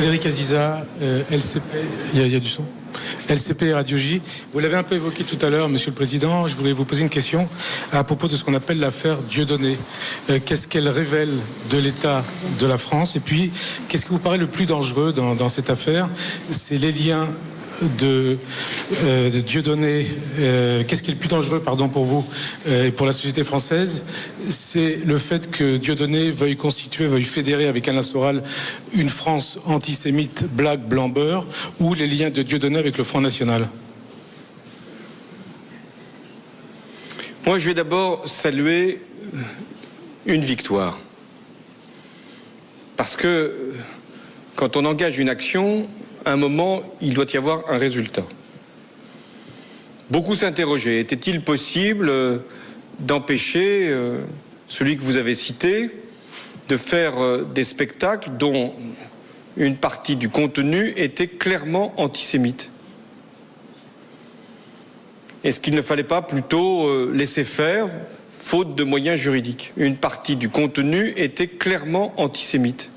Frédéric Aziza, LCP, il y a du son. LCP et Radio J. Vous l'avez un peu évoqué tout à l'heure, Monsieur le Président. Je voulais vous poser une question à propos de ce qu'on appelle l'affaire Dieudonné. Qu'est-ce qu'elle révèle de l'état de la France? Et puis, qu'est-ce qui vous paraît le plus dangereux dans cette affaire? C'est les liens de Dieudonné. Qu'est-ce qui est le plus dangereux, pour vous et pour la société française? C'est le fait que Dieudonné veuille fédérer avec Alain Soral une France antisémite, black, blanc, beurre, ou les liens de Dieudonné avec le Front National. Moi, je vais d'abord saluer une victoire. Parce que quand on engage une action, à un moment, il doit y avoir un résultat. Beaucoup s'interrogeaient. Était-il possible d'empêcher celui que vous avez cité de faire des spectacles dont une partie du contenu était clairement antisémite? Est-ce qu'il ne fallait pas plutôt laisser faire, faute de moyens juridiques? Une partie du contenu était clairement antisémite.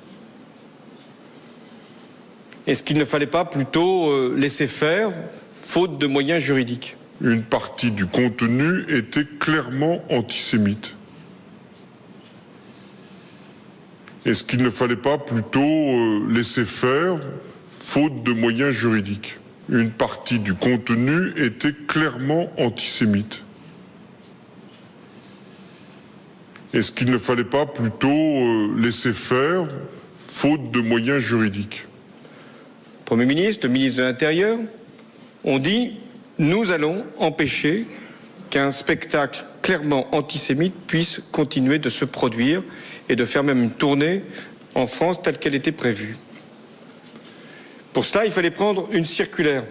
Est-ce qu'il ne fallait pas plutôt laisser faire, faute de moyens juridiques? Une partie du contenu était clairement antisémite. Est-ce qu'il ne fallait pas plutôt laisser faire, faute de moyens juridiques? Une partie du contenu était clairement antisémite. Est-ce qu'il ne fallait pas plutôt laisser faire, faute de moyens juridiques? Premier ministre, le ministre de l'Intérieur ont dit « Nous allons empêcher qu'un spectacle clairement antisémite puisse continuer de se produire et de faire même une tournée en France telle qu'elle était prévue. » Pour cela, il fallait prendre une circulaire.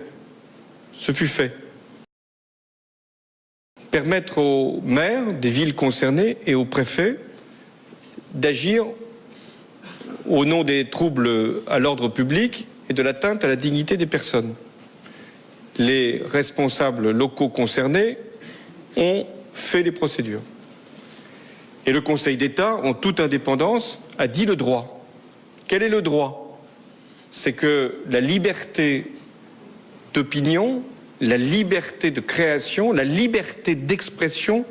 Ce fut fait. Permettre aux maires des villes concernées et aux préfets d'agir au nom des troubles à l'ordre public et de l'atteinte à la dignité des personnes. Les responsables locaux concernés ont fait les procédures. Et le Conseil d'État, en toute indépendance, a dit le droit. Quel est le droit? C'est que la liberté d'opinion, la liberté de création, la liberté d'expression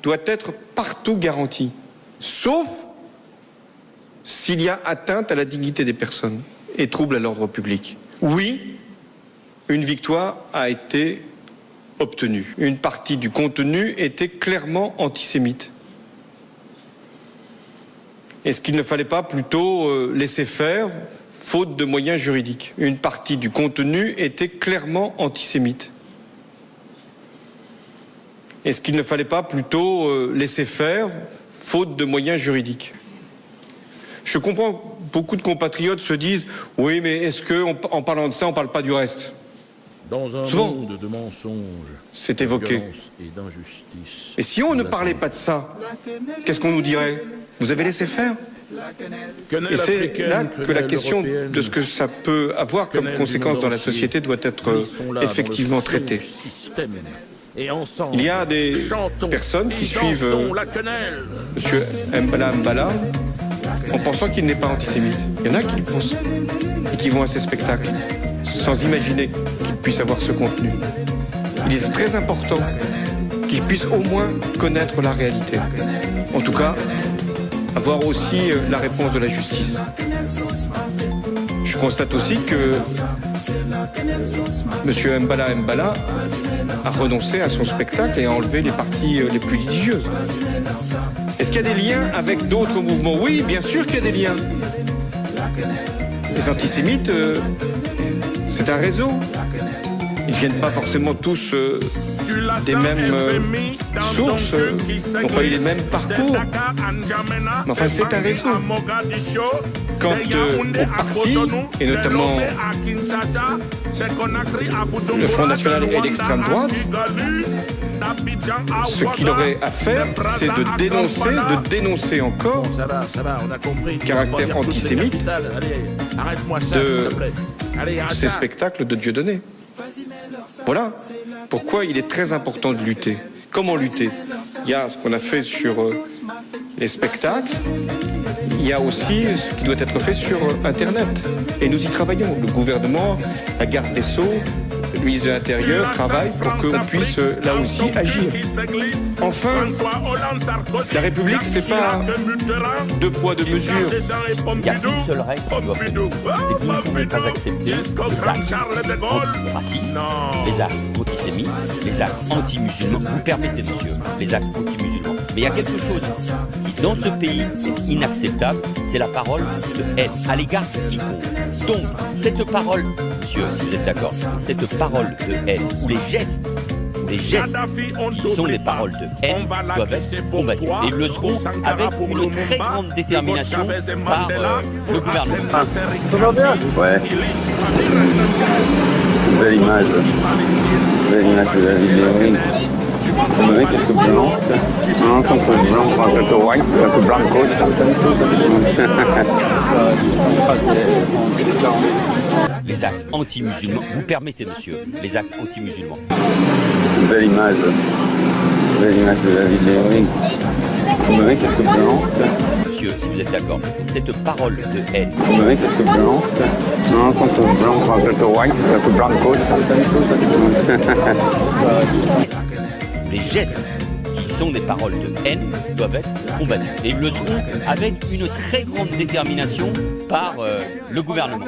doit être partout garantie, sauf s'il y a atteinte à la dignité des personnes et trouble à l'ordre public. Oui, une victoire a été obtenue. Une partie du contenu était clairement antisémite. Est-ce qu'il ne fallait pas plutôt laisser faire, faute de moyens juridiques? Une partie du contenu était clairement antisémite. Est-ce qu'il ne fallait pas plutôt laisser faire, faute de moyens juridiques? Je comprends, beaucoup de compatriotes se disent « Oui, mais est-ce qu'en parlant de ça, on ne parle pas du reste ?» Dans un Souvent, monde de mensonges, c'est évoqué. et d'injustice. Et si on ne parlait pas de ça, qu'est-ce qu'on nous dirait? Vous avez laissé faire? Et c'est là que la question de ce que ça peut avoir comme conséquence dans la société doit être effectivement traitée. Il y a des personnes qui suivent M. Mbala en pensant qu'il n'est pas antisémite. Il y en a qui le pensent et qui vont à ces spectacles sans imaginer qu'il puisse avoir ce contenu. Il est très important qu'ils puissent au moins connaître la réalité. En tout cas, avoir aussi la réponse de la justice. Je constate aussi que M. Mbala a renoncé à son spectacle et a enlevé les parties les plus litigieuses. Est-ce qu'il y a des liens avec d'autres mouvements? Oui, bien sûr qu'il y a des liens. Les antisémites, c'est un réseau. Ils ne viennent pas forcément tous des mêmes sources, n'ont pas eu les mêmes parcours. Mais enfin, c'est un réseau. Quant aux partis, et notamment le Front National et l'extrême droite, ce qu'il aurait à faire, c'est de dénoncer encore le caractère antisémite de ces spectacles de Dieudonné. Voilà pourquoi il est très important de lutter. Comment lutter? Il y a ce qu'on a fait sur les spectacles, il y a aussi ce qui doit être fait sur Internet. Et nous y travaillons. Le gouvernement, la garde des Sceaux, le ministre de l'Intérieur travaillent pour qu'on puisse là aussi agir. Enfin, la République, c'est pas deux poids, deux mesures. Il y a une seule règle qui doit prévaloir, c'est que nous ne pouvons pas accepter les actes antiracistes, les actes antisémites, les actes anti-musulmans. Vous permettez, monsieur, les actes anti-musulmans. Mais il y a quelque chose qui, dans ce pays, est inacceptable, c'est la parole de haine à l'égard de quiconque. Donc, cette parole, monsieur, si vous êtes d'accord, cette parole de haine, ou les gestes qui sont des paroles de haine doivent être combattus. Et ils le seront avec une très grande détermination par le gouvernement. Toujours bien? Ouais. Belle image. Belle image de la vidéo. Vous voyez quelques blancs. Non, contre blanc, quelques white, quelques blancos. Les actes anti-musulmans, vous permettez, monsieur, les actes anti-musulmans. Belle image. Belle image de la vidéo. Vous voyez quelques blancs. Monsieur, si vous êtes d'accord, cette parole de haine. Vous voyez quelques blancs. Non, contre blanc, quelques white, quelques blancos. Les gestes qui sont des paroles de haine doivent être combattus. Et ils le seront avec une très grande détermination par le gouvernement.